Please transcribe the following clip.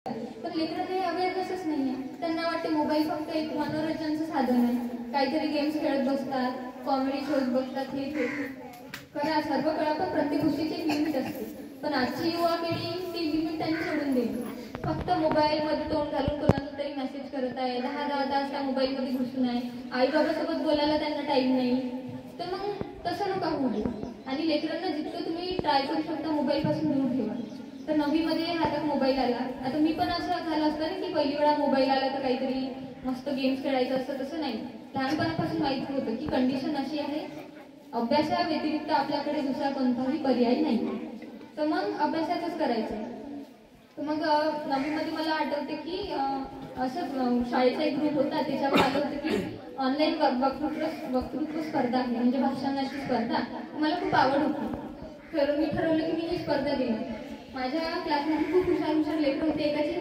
पण लेकरांना हे अवेअरनेसच नाही आहे. त्यांना वाटते मोबाईल फक्त एक मनोरंजनाचं साधन आहे. काहीतरी गेम्स खेळत बसतात, कॉमेडी शोज बघतात, हे करा सर्व कळा, पण प्रत्येक गोष्टीची एक लिमिट असते. पण आजची युवा पिढी ती लिमिट त्यांनी सोडून दिली. फक्त मोबाईलमध्ये तोंड घालून कोणाला तरी मेसेज करत आहे, 10-10 तास त्या मोबाईलमध्ये घुसून आहे. आई बाबासोबत बोलायला त्यांना टाईम नाही. तर मग तसं नका होऊ दे. आणि लेकरांना जितकं तुम्ही ट्राय करू शकता मोबाईलपासून दूर ठेवा. तर नववीमध्ये हातात मोबाईल आला. आता मी पण असं झालं असतं ना की पहिली वेळा मोबाईल आला तर काहीतरी मस्त गेम्स खेळायचं असतं, तसं नाही. लहानपणापासून माहिती होतं की कंडिशन अशी आहे, अभ्यासा व्यतिरिक्त आपल्याकडे दुसरा कोणताही पर्याय नाही. तर मग अभ्यासातच करायचं. तर मग नववीमध्ये मला आठवते की असं शाळेचा एक ग्रुप होता, त्याच्यावर आलं होतं की ऑनलाईन वक्तृत्व स्पर्धा आहे, म्हणजे भाषणाची स्पर्धा. मला खूप आवड होती. तर मी ठरवलं की मी ही स्पर्धा देणार. माझ्या क्लासमध्ये खूप हुशार लेकरं होते. एकाची